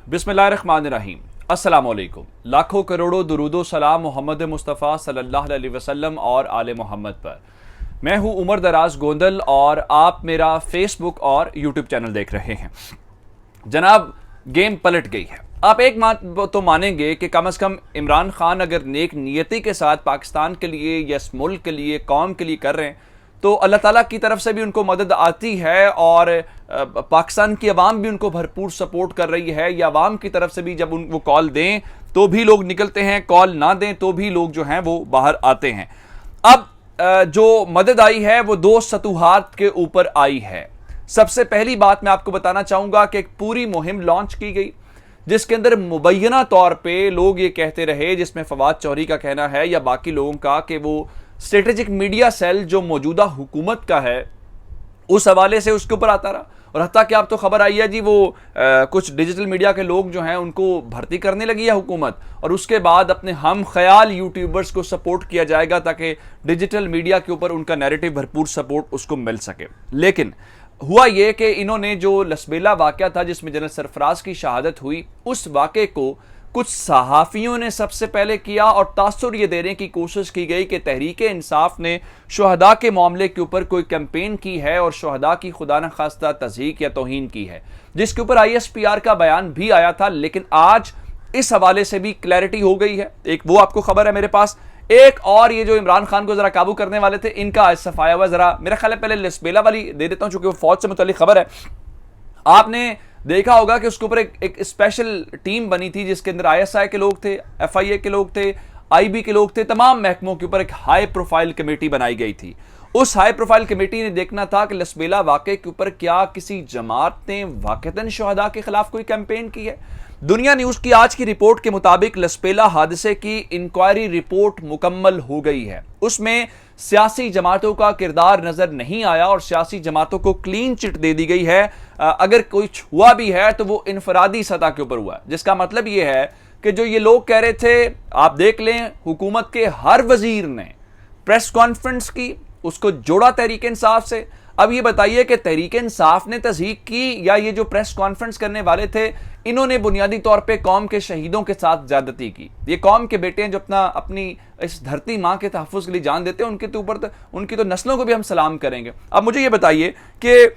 बिस्मिल्लाहिर्रहमानिर्रहीम। अस्सलामुअलैकुम। लाखों करोड़ों दुरूदो सलाम मोहम्मद मुस्तफ़ा सल्लल्लाहु अलैहि वसल्लम और आले मोहम्मद पर। मैं हूं उमर दराज गोंदल और आप मेरा फेसबुक और यूट्यूब चैनल देख रहे हैं। जनाब, गेम पलट गई है। आप एक बात तो मानेंगे कि कम से कम इमरान खान अगर नेक नियति के साथ पाकिस्तान के लिए या इस मुल्क के लिए, कौम के लिए कर रहे हैं तो अल्लाह ताला की तरफ से भी उनको मदद आती है और पाकिस्तान की आवाम भी उनको भरपूर सपोर्ट कर रही है। या आवाम की तरफ से भी जब वो कॉल दें तो भी लोग निकलते हैं, कॉल ना दें तो भी लोग जो हैं वो बाहर आते हैं। अब जो मदद आई है वो दो सतूहात के ऊपर आई है। सबसे पहली बात मैं आपको बताना चाहूंगा कि एक पूरी मुहिम लॉन्च की गई जिसके अंदर मुबैना तौर पे लोग ये कहते रहे, जिसमें फवाद चौधरी का कहना है या बाकी लोगों का, कि वो स्ट्रेटेजिक मीडिया सेल जो मौजूदा हुकूमत का है उस हवाले से उसके ऊपर आता रहा। और हत्ता कि आप तो खबर आई है जी वो कुछ डिजिटल मीडिया के लोग जो हैं उनको भर्ती करने लगी है हुकूमत, और उसके बाद अपने हम ख्याल यूट्यूबर्स को सपोर्ट किया जाएगा ताकि डिजिटल मीडिया के ऊपर उनका नैरेटिव भरपूर सपोर्ट उसको मिल सके। लेकिन हुआ यह कि इन्होंने जो लसबेला वाक़या था जिसमें जनरल सरफराज की शहादत हुई, उस वाक़े को कुछ सहाफ़ियों ने सबसे पहले किया और तासुर ये देने की कोशिश की गई कि तहरीक इंसाफ ने शुहदा के मामले के ऊपर कोई कैंपेन की है और शुहदा की खुदा न खास्ता तज़हीक या तौहीन की है, जिसके ऊपर ISPR का बयान भी आया था। लेकिन आज इस हवाले से भी क्लैरिटी हो गई है। एक वो आपको खबर है मेरे पास, एक और ये जो इमरान खान को जरा काबू करने वाले थे इनका आज सफाया हुआ। जरा मेरा ख्याल है पहले लसबेला वाली दे देता हूं चूंकि वो फौज से मुतल्लिक खबर है। आपने देखा होगा कि उसके ऊपर एक स्पेशल टीम बनी थी जिसके अंदर ISI के लोग थे, FIA के लोग थे, IB के लोग थे, तमाम महकमों के ऊपर एक हाई प्रोफाइल कमेटी बनाई गई थी। उस हाई प्रोफाइल कमेटी ने देखना था कि लसबेला वाक़े के ऊपर क्या किसी जमात ने वाक़तन शुहदा के खिलाफ कोई कैंपेन की है। दुनिया न्यूज़ की आज की रिपोर्ट के मुताबिक लसबेला हादसे की इंक्वायरी रिपोर्ट मुकम्मल हो गई है। उसमें सियासी जमातों का किरदार नजर नहीं आया और सियासी जमातों को क्लीन चिट दे दी गई है। अगर कोई हुआ भी है तो वो इनफरादी सतह के ऊपर हुआ है, जिसका मतलब ये है कि जो ये लोग कह रहे थे, आप देख लें हुकूमत के हर वजीर ने प्रेस कॉन्फ्रेंस की, उसको जोड़ा तहरीक इंसाफ से। अब ये बताइए कि तहरीक इंसाफ ने तस्दीक की या ये जो प्रेस कॉन्फ्रेंस करने वाले थे इन्होंने बुनियादी तौर पे कौम के शहीदों के साथ ज्यादती की। ये कौम के बेटे हैं जो अपनी इस धरती माँ के तहफ़्फ़ुज़ के लिए जान देते हैं, उनके तो ऊपर उनकी तो नस्लों को भी हम सलाम करेंगे। अब मुझे ये बताइए कि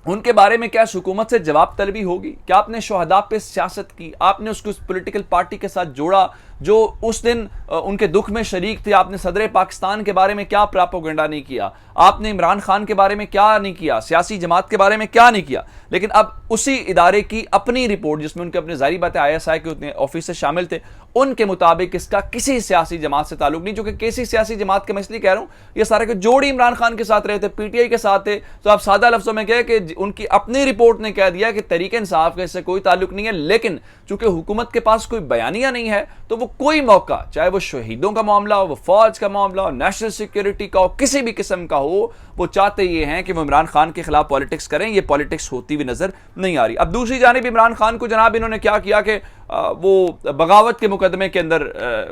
उनके बारे में क्या हुकूमत से जवाब तलबी होगी? क्या आपने शुहदा पे सियासत की? आपने उसको उस पॉलिटिकल पार्टी के साथ जोड़ा जो उस दिन उनके दुख में शरीक थे? आपने सदर पाकिस्तान के बारे में क्या प्रोपेगेंडा नहीं किया? आपने इमरान खान के बारे में क्या नहीं किया? सियासी जमात के बारे में क्या नहीं किया? लेकिन अब उसी इदारे की अपनी रिपोर्ट, जिसमें उनके अपने जारी बातें ISI के ऑफिसर शामिल थे, उनके मुताबिक इसका किसी सियासी जमात से ताल्लुक नहीं। जो कि किसी सियासी जमात के मैं इसलिए कह रहा हूं, ये सारे के जोड़ी इमरान खान के साथ रहे थे, PTI के साथ थे। तो आप सादा लफ्जों में कहे कि उनकी अपनी रिपोर्ट ने कह दिया कि तहरीक इंसाफ का इससे कोई ताल्लुक नहीं है। लेकिन चूंकि हुकूमत के पास कोई बयानिया नहीं है तो वो कोई मौका, चाहे वो शहीदों का मामला हो, वो फौज का मामला हो, नेशनल सिक्योरिटी का हो, किसी भी किस्म का हो, वो चाहते ये हैं कि वो इमरान खान के खिलाफ पॉलिटिक्स करें। ये पॉलिटिक्स होती हुई नजर नहीं आ रही। अब दूसरी जानिब इमरान खान को जनाब इन्होंने क्या किया कि वो बगावत के मुकदमे के अंदर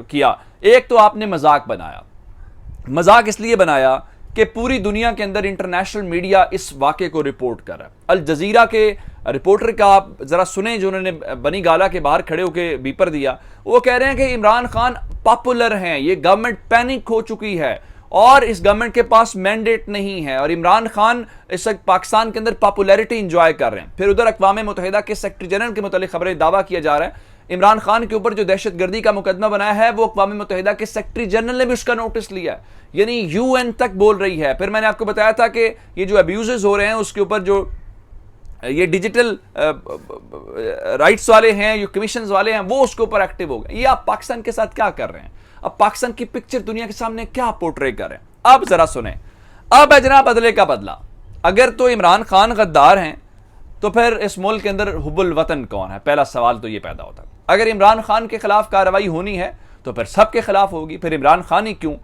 किया। एक तो आपने मजाक बनाया। मजाक इसलिए बनाया कि पूरी दुनिया के अंदर इंटरनेशनल मीडिया इस वाक़े को रिपोर्ट कर रहा है। अल जजीरा के रिपोर्टर का आप जरा सुने जो उन्होंने बनी गाला के बाहर खड़े होकर बीपर दिया। वो कह रहे हैं कि इमरान खान पॉपुलर हैं, ये गवर्नमेंट पैनिक हो चुकी है और इस गवर्नमेंट के पास मैंडेट नहीं है और इमरान खान इस वक्त पाकिस्तान के अंदर पॉपुलैरिटी इंजॉय कर रहे हैं। फिर उधर अक़वाम मुत्तहिदा के सेक्रेटरी जनरल के मुतालिक खबरें दावा किया जा रहा है इमरान खान के ऊपर जो दहशतगर्दी का मुकदमा बनाया है वो अक़वाम मुत्तहिदा के सेक्रेटरी जनरल ने भी उसका नोटिस लिया है, यानी UN तक बोल रही है। फिर मैंने आपको बताया था कि ये जो अब्यूजेस हो रहे हैं उसके ऊपर जो ये डिजिटल राइट्स वाले हैं, जो कमीशन वाले हैं, वो उसके ऊपर एक्टिव हो गए। ये आप पाकिस्तान के साथ क्या कर रहे हैं? अब पाकिस्तान की पिक्चर दुनिया के सामने क्या पोर्ट्रे कर रहे हैं? अब जरा सुने। अब है जनाब बदले का बदला। अगर तो इमरान खान गद्दार हैं तो फिर इस मुल्क के अंदर हुब्बुल वतन कौन है? पहला सवाल तो ये पैदा होता है। अगर इमरान खान के खिलाफ कार्रवाई होनी है तो फिर सबके खिलाफ होगी। फिर इमरान खान ही क्यों?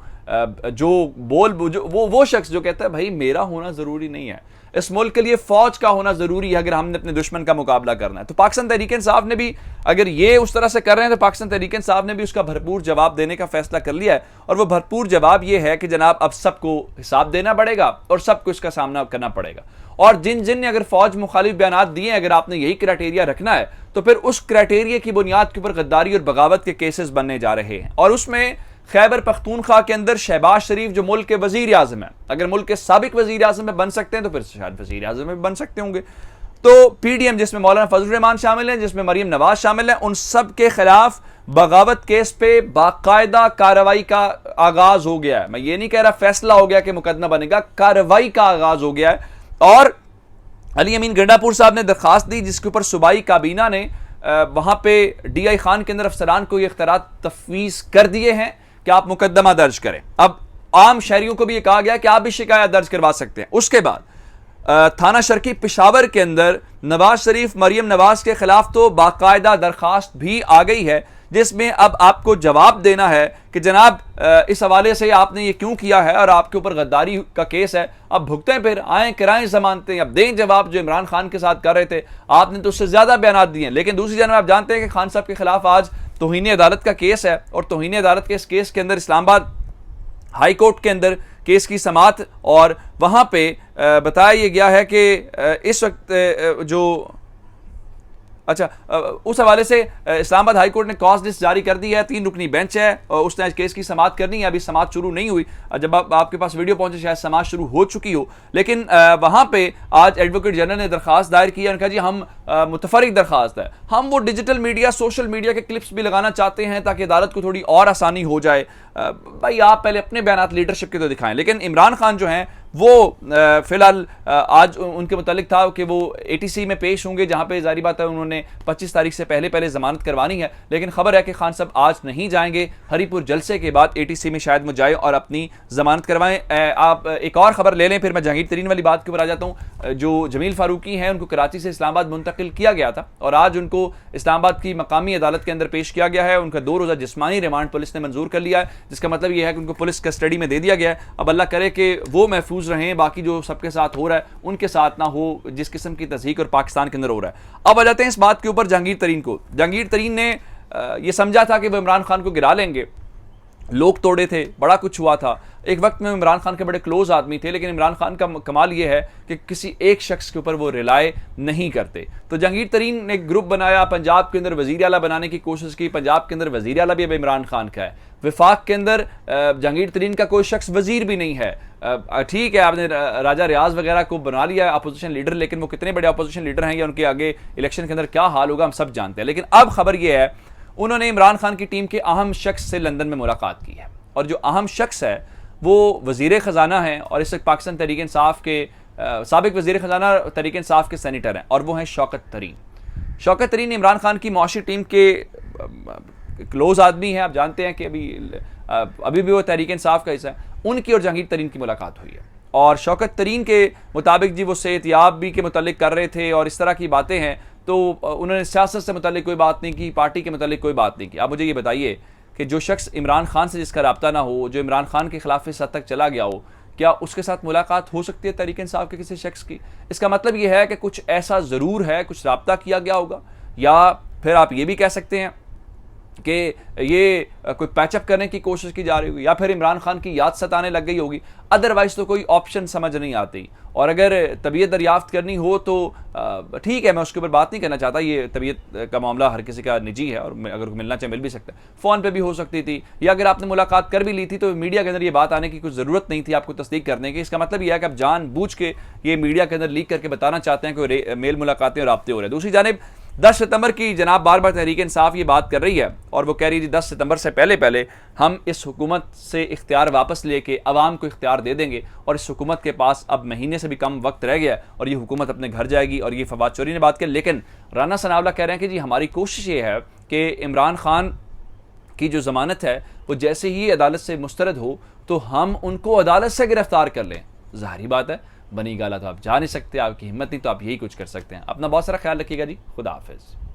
वो शख्स जो कहता है भाई मेरा होना जरूरी नहीं है, इस मुल्क के लिए फौज का होना जरूरी है अगर हमने अपने दुश्मन का मुकाबला करना है। तो पाकिस्तान तहरीक इंसाफ ने भी अगर ये उस तरह से कर रहे हैं तो पाकिस्तान तहरीक इंसाफ ने भी उसका भरपूर जवाब देने का फैसला कर लिया है। और वो भरपूर जवाब ये है कि जनाब अब सबको हिसाब देना पड़ेगा और सबको इसका सामना करना पड़ेगा। और जिन जिन ने अगर फौज मुखालिफ बयान दिए, अगर आपने यही क्राइटेरिया रखना है तो फिर उस क्राइटेरिया की बुनियाद के ऊपर गद्दारी और बगावत के केसेस बनने जा रहे हैं। और उसमें खैबर पख्तूनख्वा के अंदर शहबाज शरीफ जो मुल्क के वजीर आजम है, अगर मुल्क के साबिक वजीर आजम में बन सकते हैं तो फिर शायद वजीर आजम में बन सकते होंगे। तो पीडीएम जिसमें मौलाना फजल रहमान शामिल हैं, जिसमें मरियम नवाज शामिल हैं, उन सब के खिलाफ बगावत केस पे बाकायदा कार्रवाई का आगाज हो गया है। मैं ये नहीं कह रहा फैसला हो गया कि मुकदमा बनेगा, कार्रवाई का आगाज हो गया है। और अली अमीन गंडापुर साहब ने दरखास्त दी जिसके ऊपर सूबाई काबीना ने वहां पे डीआई खान के अंदर अफसरान को ये इख्तियारात तफवीज कर दिए हैं कि आप मुकदमा दर्ज करें। अब आम शहरियों को भी ये कहा गया कि आप भी शिकायत दर्ज करवा सकते हैं। उसके बाद थाना शर्की पेशावर के अंदर नवाज शरीफ मरियम नवाज के खिलाफ तो बाकायदा दरखास्त भी आ गई है, जिसमें अब आपको जवाब देना है कि जनाब इस हवाले से आपने ये क्यों किया है और आपके ऊपर गद्दारी का केस है, अब भुगतें, फिर आए कराएं जमानतें, अब दें जवाब जो इमरान खान के साथ कर रहे थे। आपने तो उससे ज्यादा बयान दिए। लेकिन दूसरी जानब आप जानते हैं कि खान साहब के खिलाफ आज तौहीन अदालत का केस है और तौहीन अदालत के इस केस के अंदर इस्लामाबाद हाई कोर्ट के अंदर केस की समाअत, और वहां पे बताया यह गया है कि इस वक्त जो उस हवाले से इस्लामाबाद हाई कोर्ट ने कॉज लिस्ट जारी कर दी है। 3 रुकनी बेंच है और उसने आज केस की समाअत करनी है। अभी समाअत शुरू नहीं हुई, जब आपके पास वीडियो पहुंचे शायद समाअत शुरू हो चुकी हो। लेकिन वहां पे आज एडवोकेट जनरल ने दरखास्त दायर की है। उन्होंने कहा जी हम मुतफरिक दरखास्त है, हम वो डिजिटल मीडिया सोशल मीडिया के क्लिप्स भी लगाना चाहते हैं ताकि अदालत को थोड़ी और आसानी हो जाए। भाई आप पहले अपने बयान लीडरशिप के तो दिखाएं। लेकिन इमरान खान जो हैं वो फिलहाल आज उनके मुतालिक था कि वो एटीसी में पेश होंगे, जहां पे जारी बात है उन्होंने 25 तारीख से पहले जमानत करवानी है। लेकिन खबर है कि खान साहब आज नहीं जाएंगे, हरीपुर जलसे के बाद एटीसी में शायद वो जाए और अपनी जमानत करवाएं। आप एक और खबर ले लें, फिर मैं जहांगीर तरीन वाली बात के ऊपर आ जाता हूं। जो जमील फारूकी हैं उनको कराची से इस्लामाबाद मुंतकिल किया गया था और आज उनको इस्लामाबाद की मकामी अदालत के अंदर पेश किया गया है। उनका 2 रोज़ा जिस्मानी रिमांड पुलिस ने मंजूर कर लिया है, जिसका मतलब यह है कि उनको पुलिस कस्टडी में दे दिया गया है। अब अल्लाह करे कि वो महफूज रहें, बाकी जो सबके साथ हो रहा है उनके साथ ना हो, जिस किस्म की तज़हीक और पाकिस्तान के अंदर हो रहा है। अब आ जाते हैं इस बात के ऊपर जहांगीर तरीन को। जहांगीर तरीन ने यह समझा था कि वो इमरान खान को गिरा लेंगे, लोग तोड़े थे, बड़ा कुछ हुआ था। एक वक्त में इमरान खान के बड़े क्लोज आदमी थे, लेकिन इमरान खान का कमाल यह है कि किसी एक शख्स के ऊपर वो रिलाय नहीं करते। तो जहांगीर तरीन ने एक ग्रुप बनाया, पंजाब के अंदर वजीर आला बनाने की कोशिश की। पंजाब के अंदर वजीर आला भी अब इमरान खान का है। विफाक के अंदर जहांगीर तरीन का कोई शख्स वजीर भी नहीं है। ठीक है, आपने राजा रियाज वगैरह को बना लिया है अपोजिशन लीडर, लेकिन वो कितने बड़े अपोजिशन लीडर हैं या उनके आगे इलेक्शन के अंदर क्या हाल होगा हम सब जानते हैं। लेकिन अब खबर यह है उन्होंने इमरान खान की टीम के अहम शख्स से लंदन में मुलाकात की है, और जो अहम शख्स है वो वजीर ख़जाना है और इस वक्त पाकिस्तान तहरीक इंसाफ के साबिक वजीर ख़जाना तहरीक इंसाफ के सेनेटर हैं, और वो हैं शौकत तरीन। शौकत तरीन इमरान खान की मुआशी टीम के क्लोज आदमी हैं। आप जानते हैं कि अभी भी वो तहरीक इंसाफ का हिस्सा है। उनकी और जहांगीर तरीन की मुलाकात हुई है और शौकत तरीन के मुताबिक जी वो सेहतियाब भी के मुतालिक कर रहे थे और इस तरह की बातें हैं। तो उन्होंने सियासत से मुतालिक कोई बात नहीं की, पार्टी के मुतालिक कोई बात नहीं की। आप मुझे ये बताइए कि जो शख्स इमरान खान से जिसका रब्ता ना हो, जो इमरान खान के खिलाफ इस हद तक चला गया हो, क्या उसके साथ मुलाकात हो सकती है तहरीक इंसाफ के किसी शख्स की? इसका मतलब यह है कि कुछ ऐसा ज़रूर है, कुछ रब्ता किया गया होगा, या फिर आप ये भी कह सकते हैं कि ये कोई पैचअप करने की कोशिश की जा रही होगी, या फिर इमरान खान की याद सताने लग गई होगी। अदरवाइज तो कोई ऑप्शन समझ नहीं आती। और अगर तबीयत दरियाफ्त करनी हो तो ठीक है, मैं उसके ऊपर बात नहीं करना चाहता, ये तबीयत का मामला हर किसी का निजी है और अगर मिलना चाहे मिल भी सकता है। फ़ोन पे भी हो सकती थी, या अगर आपने मुलाकात कर भी ली थी तो मीडिया के अंदर ये बात आने की कुछ ज़रूरत नहीं थी आपको तस्दीक करने की। इसका मतलब यह है कि आप जानबूझ के ये मीडिया के अंदर लीक करके बताना चाहते हैं कि मेल मुलाकातें और राब्ते हो रहे हैं। दूसरी जानिब 10 सितंबर की जनाब बार बार तहरीक इंसाफ ये बात कर रही है और वो कह रही थी 10 सितंबर से पहले हम इस हुकूमत से इख्तियार वापस लेके अवाम को इख्तियार दे देंगे, और इस हुकूमत के पास अब महीने से भी कम वक्त रह गया और ये हुकूमत अपने घर जाएगी। और ये फवाद चौधरी ने बात की। लेकिन राना सनावला कह रहे हैं कि जी हमारी कोशिश ये है कि इमरान खान की जो ज़मानत है वो जैसे ही अदालत से मुस्तरद हो तो हम उनको अदालत से गिरफ्तार कर लें। ज़ाहिरी बात है, बनी गाला तो आप जा नहीं सकते, आपकी हिम्मत नहीं तो आप यही कुछ कर सकते हैं। अपना बहुत सारा ख्याल रखिएगा जी, खुदा हाफिज़।